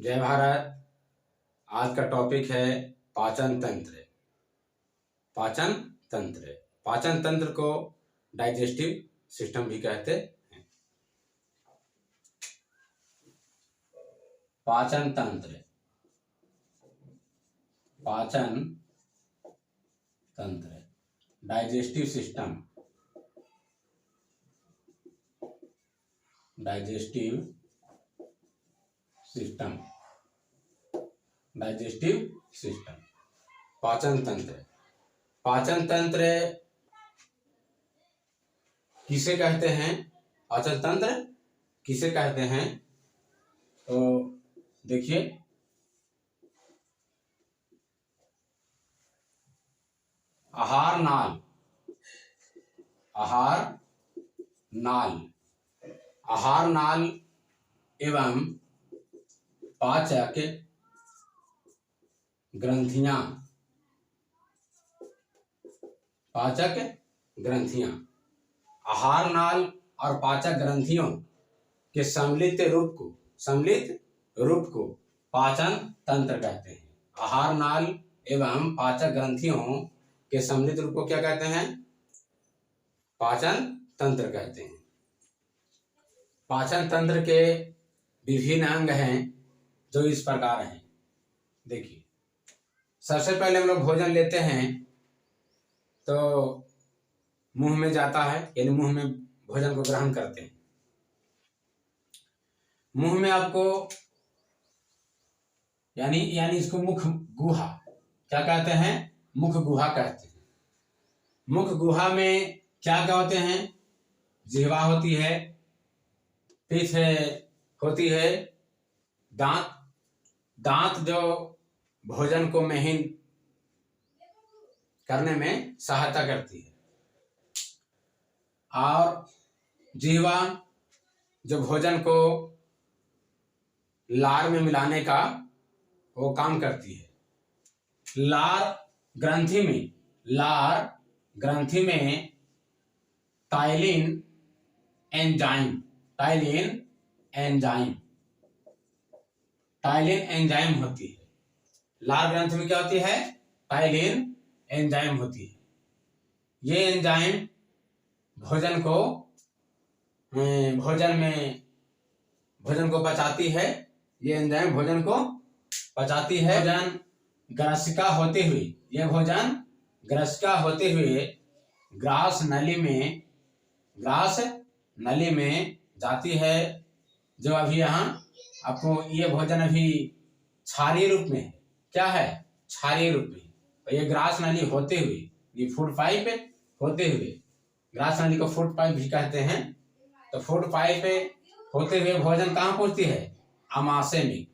जय भारत। आज का टॉपिक है पाचन तंत्र। पाचन तंत्र पाचन तंत्र को डाइजेस्टिव सिस्टम भी कहते हैं। पाचन तंत्र पाचन तंत्र digestive system digestive system digestive system पाचन तंत्र। पाचन तंत्र किसे कहते हैं? पाचन तंत्र किसे कहते हैं? तो देखिए, आहार नाल आहार नाल आहार नाल एवं पाचक ग्रंथियां पाचक ग्रंथियां आहार नाल और पाचक ग्रंथियों के सम्मिलित रूप को पाचन तंत्र कहते हैं। आहार नाल एवं पाचक ग्रंथियों के सम्मिलित रूप को क्या कहते हैं? पाचन तंत्र कहते हैं। पाचन तंत्र के विभिन्न अंग हैं जो इस प्रकार हैं। देखिए, सबसे पहले हम लोग भोजन लेते हैं तो मुंह में जाता है, यानी मुंह में भोजन को ग्रहण करते हैं। मुंह में आपको यानी इसको मुख गुहा क्या कहते हैं? मुख गुहा कहते हैं। मुख गुहा में क्या क्या होते हैं? जिह्वा होती है, पीठ होती है, दांत जो भोजन को महीन करने में सहायता करती है, और जिह्वा जो भोजन को लार में मिलाने का वो काम करती है। लार ग्रंथि में टाइलिन एंजाइम होती है। लार ग्रंथि में क्या होती है? टाइलिन एंजाइम होती है। ये एंजाइम भोजन को पचाती है। ये एंजाइम भोजन को पचाती है। भोजन ग्रासिका होते हुए ग्रास नली में जाती है। जो अभी यहाँ आपको ये भोजन अभी क्षारीय रूप में है। क्या है? क्षारीय रूप में। तो ये ग्रास नली होते हुए, ये फूड पाइप होते हुए, ग्रास नली को फूड पाइप भी कहते हैं। तो फूड पाइप होते हुए भोजन कहाँ पहुंचती है? आमाशय में।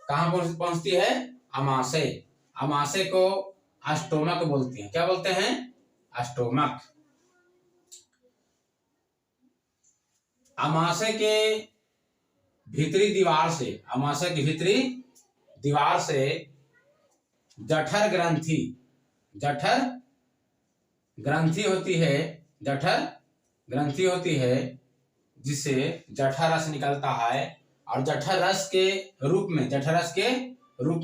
कहाँ पहुंचती है? आमाशय को स्टोमक बोलते हैं। क्या बोलते हैं? स्टोमक। आमाशय के भीतरी दीवार से जठर ग्रंथि होती है, जिससे जठर रस निकलता है। और जठर रस के रूप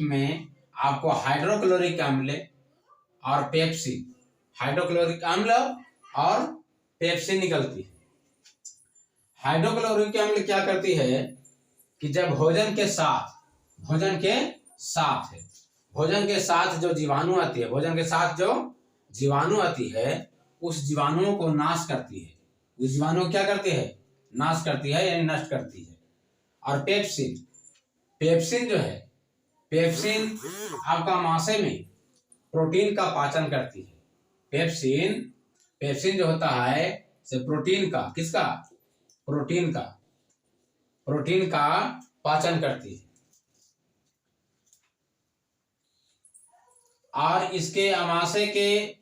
में आपको हाइड्रोक्लोरिक अम्ल और पेप्सिन निकलती है। हाइड्रोक्लोरिक अम्ल क्या करती है कि जब भोजन के साथ जो जीवाणु आती है, उस जीवाणुओं को नाश करती है। उस जीवाणु क्या करती है? नाश करती है, यानी नष्ट करती है। और पेप्सिन जो है, पेप्सिन आपका आमाशय में प्रोटीन का पाचन करती है। पेप्सिन जो होता है से प्रोटीन का, किसका? प्रोटीन का पाचन करती है। और इसके आमाशय के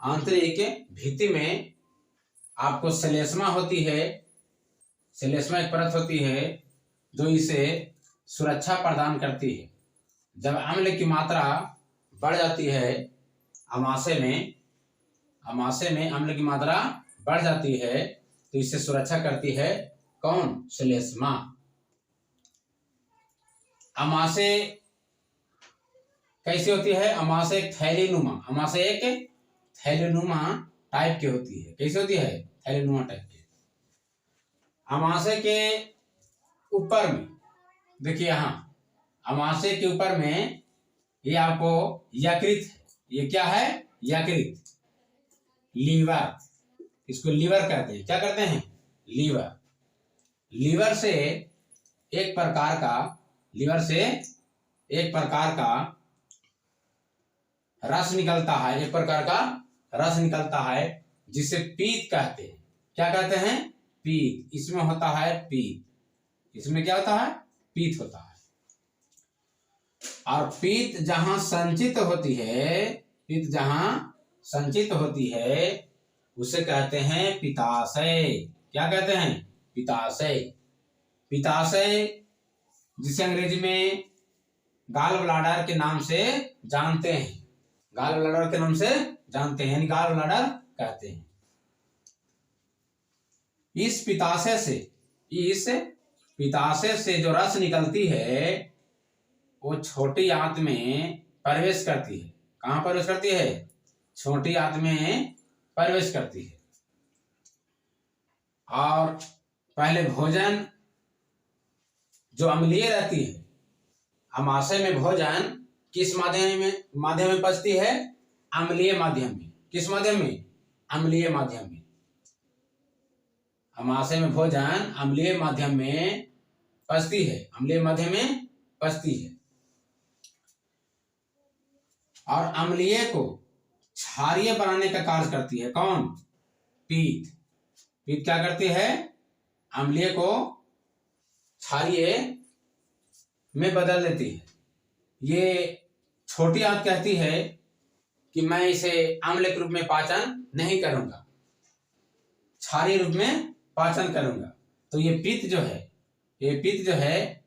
आंतरिक भित्ति में आपको श्लेष्मा होती है। श्लेष्मा एक परत होती है जो इसे सुरक्षा प्रदान करती है। जब अम्ल की मात्रा बढ़ जाती है आमाशय में अम्ल की मात्रा बढ़ जाती है तो इससे सुरक्षा करती है कौन? श्लेष्मा। अमाशय कैसी होती है? अमाशय एक थैलीनुमा, अमाशय एक थैलीनुमा टाइप की होती है। कैसी होती है? थैलीनुमा टाइप की। अमाशय के ऊपर में देखिए, यहाँ अमाशय के ऊपर में ये आपको यकृत है। ये क्या है? यकृत, लीवर। इसको लीवर कहते हैं। क्या कहते हैं? लीवर। लीवर से एक प्रकार का रस निकलता है, एक प्रकार का रस निकलता है जिसे पीत कहते हैं। क्या कहते हैं? पीत। इसमें होता है पीत। इसमें क्या होता है? पीत होता है। और पीत जहां संचित होती है, उसे कहते हैं पित्ताशय। क्या कहते हैं? पित्ताशय। पित्ताशय जिसे अंग्रेजी में गॉल ब्लैडर के नाम से जानते हैं, यानी गॉल ब्लैडर कहते हैं। इस पित्ताशय से जो रस निकलती है वो छोटी आंत में प्रवेश करती है। कहां प्रवेश करती है? छोटी आंत में प्रवेश करती है। और पहले भोजन जो अम्लीय रहती है, अमाशय में भोजन किस माध्यम में पचती है? अम्लीय माध्यम में। किस माध्यम में? अम्लीय माध्यम में। अमाशय में भोजन अम्लीय माध्यम में पचती है। और अम्लीय को क्षारीय बनाने का कार्य करती है। कौन? पीत। पीत क्या करती है? अम्लीय को क्षारीय में बदल देती है। ये छोटी आंत कहती है कि मैं इसे अम्ल के रूप में पाचन नहीं करूंगा, क्षारीय रूप में पाचन करूंगा। तो ये पित्त जो है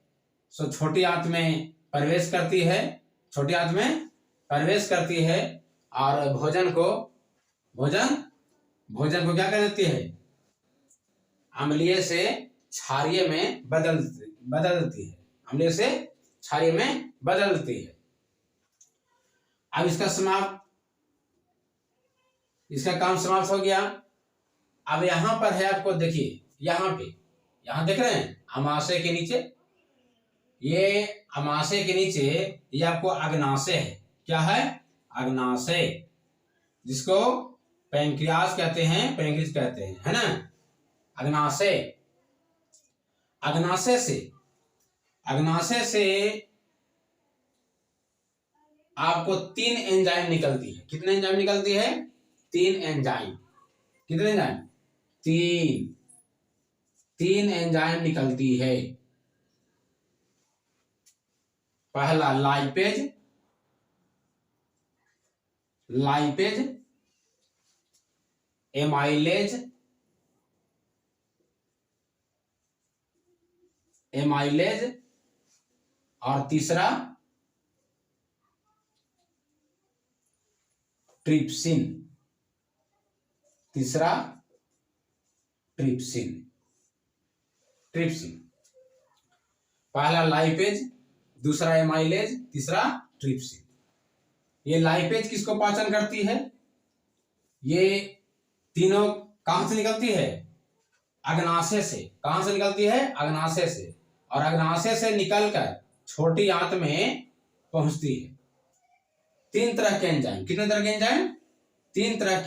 सो छोटी आंत में प्रवेश करती है और भोजन को क्या कर देती है? अम्लीय से क्षारीय में बदल देती है। अम्लीय से क्षारीय में बदल देती है। अब इसका काम समाप्त हो गया। अब यहां पर है, आपको देखिए, यहां देख रहे हैं अमाशय के नीचे, ये आपको अग्नाशय है। क्या है? अग्नाशय, जिसको पैंक्रियास कहते हैं, है ना? अग्नाशय से आपको 3 एंजाइम निकलती है। कितने एंजाइम निकलती है? 3 एंजाइम। कितने एंजाइम? 3 एंजाइम निकलती है। पहला लाइपेज, एमाइलेज और तीसरा ट्रिप्सिन। पहला लाइपेज, दूसरा एमाइलेज, तीसरा ट्रिप्सिन। ये लाइपेज किसको पाचन करती है? ये तीनों कहां से निकलती है? अग्नाशय से। कहां से निकलती है? अग्नाशय से। और अग्नाशय से निकलकर छोटी आंत में पहुंचती है। 3 तरह के एंजाइम। कितने तरह के एंजाइम? 3 तरह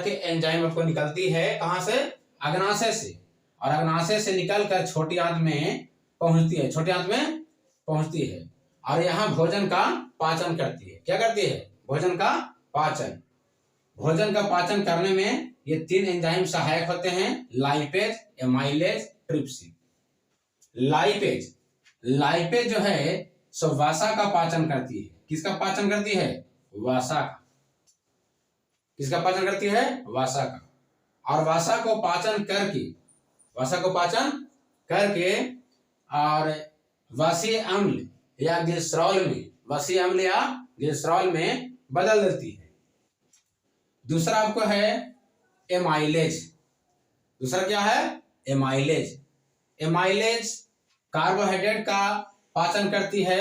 के एंजाइम आपको निकलती है। कहां से? अग्नाशय से। और अग्नाशय से निकलकर छोटी आंत में पहुंचती है। और यहाँ भोजन का पाचन करती है। क्या करती है? भोजन का पाचन करने में ये 3 एंजाइम सहायक होते हैं, लाइपेज, एमाइलेज, ट्रिप्सिन। लाइपेज जो है सो वसा का पाचन करती है। किसका पाचन करती है? वसा का। किसका पाचन करती है? वसा का। और वसा को पाचन करके और वसीय अम्ल या ग्लिसरॉल में बदल देती है। दूसरा आपको है एमाइलेज। दूसरा क्या है? एमाइलेज। एमाइलेज कार्बोहाइड्रेट का पाचन करती है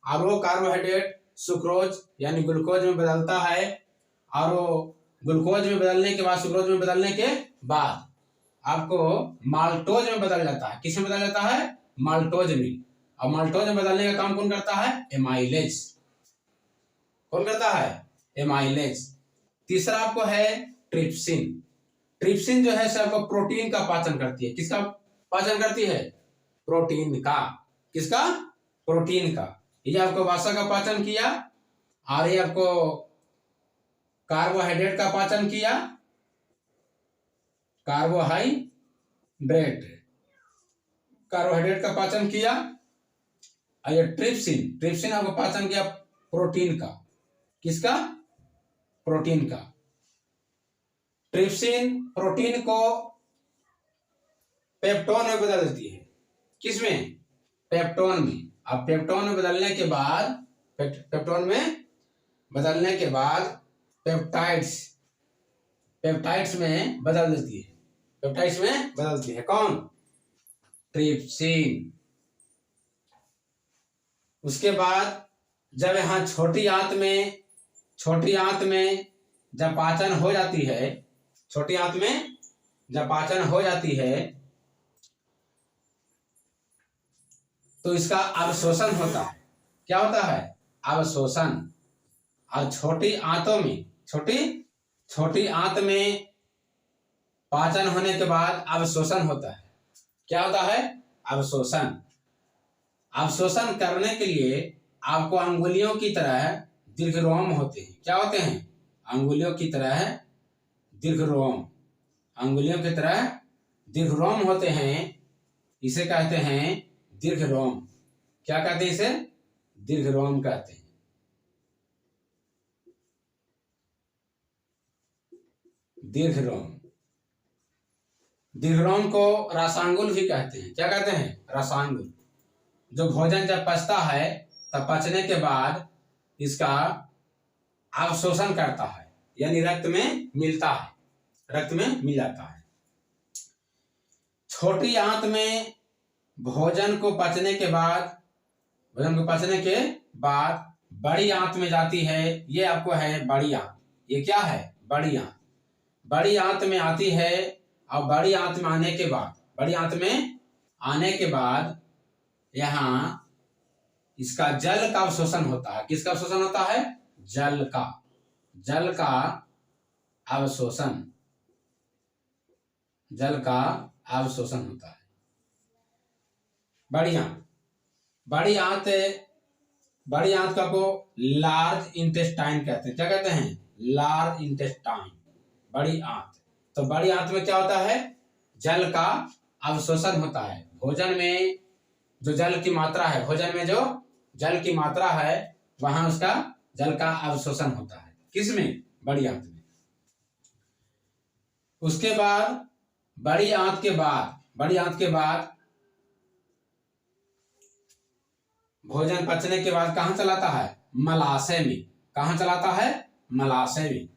और वो कार्बोहाइड्रेट सुक्रोज यानी ग्लूकोज में बदलता है, और वो ग्लूकोज में बदलने के बाद, सुक्रोज में बदलने के बाद आपको माल्टोज में बदल जाता है। किस में बदल जाता है? माल्टोज में। और माल्टोज में बदलने का काम कौन करता है? एमाइलेज। कौन करता है? एमाइलेज। तीसरा आपको है ट्रिप्सिन। ट्रिप्सिन जो है सर आपको प्रोटीन का पाचन करती है। किसका पाचन करती है? प्रोटीन का। किसका? प्रोटीन का। ये आपको वसा का पाचन किया, और ये आपको कार्बोहाइड्रेट का पाचन किया, कार्बोहाइड्रेट का पाचन किया। और ये ट्रिप्सिन आपको पाचन किया प्रोटीन का। किसका? प्रोटीन का। ट्रिप्सिन प्रोटीन को पेप्टोन में बदल देती है। किसमें? पेप्टोन में। अब पेप्टोन में बदलने के बाद, पेप्टाइड्स में बदल देती है। पेप्टाइड्स में बदलती है कौन? ट्रिप्सिन। उसके बाद जब यहाँ छोटी आंत में जब पाचन हो जाती है, छोटी आंत में जब पाचन हो जाती है तो इसका अवशोषण होता है। क्या होता है? अवशोषण। और छोटी आंत में पाचन होने के बाद अवशोषण होता है। क्या होता है? अवशोषण। अवशोषण करने के लिए आपको अंगुलियों की तरह दीर्घरोम होते हैं। क्या होते हैं? अंगुलियों की तरह दीर्घरोम। अंगुलियों की तरह दीर्घरोम होते हैं। इसे कहते हैं दीर्घरोम। क्या कहते हैं इसे? दीर्घरोम कहते हैं। दीर्घरोम को रसांगुल भी कहते हैं। क्या कहते हैं? रसांगुल। जो भोजन जब पचता है तब पचने के बाद इसका अवशोषण करता है, यानी रक्त में मिलता है, रक्त में मिल जाता है। छोटी आंत में भोजन को पचने के बाद बड़ी आंत में जाती है। ये आपको है बड़ी आंत। ये क्या है? बड़ी आंत। बड़ी आंत में आती है, और बड़ी आंत में आने के बाद यहाँ इसका जल का अवशोषण होता है। किसका अवशोषण होता है? जल का अवशोषण होता है। बड़ी आंत को आपको लार्ज इंटेस्टाइन कहते हैं। क्या कहते हैं? Large intestine. बड़ी आंत। तो बड़ी आंत में क्या होता है? जल का अवशोषण होता है। भोजन में जो जल की मात्रा है वहां उसका जल का अवशोषण होता है। किसमें? बड़ी आंत में। उसके बाद बड़ी आंत के बाद भोजन पचने के बाद कहां चलाता है? मलाशय में। कहां चलाता है? मलाशय में।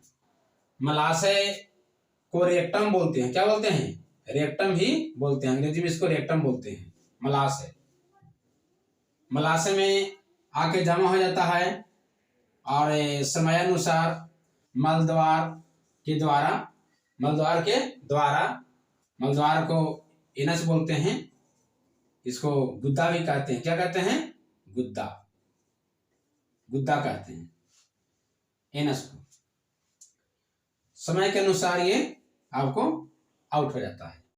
मलाशय को रेक्टम बोलते हैं। क्या बोलते हैं? रेक्टम ही बोलते हैं। अंग्रेजी में इसको रेक्टम बोलते हैं। मलाशय में आके जमा हो जाता है, और समयानुसार मलद्वार को एनस बोलते हैं। इसको गुद्दा भी कहते हैं। क्या कहते हैं? गुद्दा कहते हैं एनस को। समय के अनुसार ये आपको आउट हो जाता है।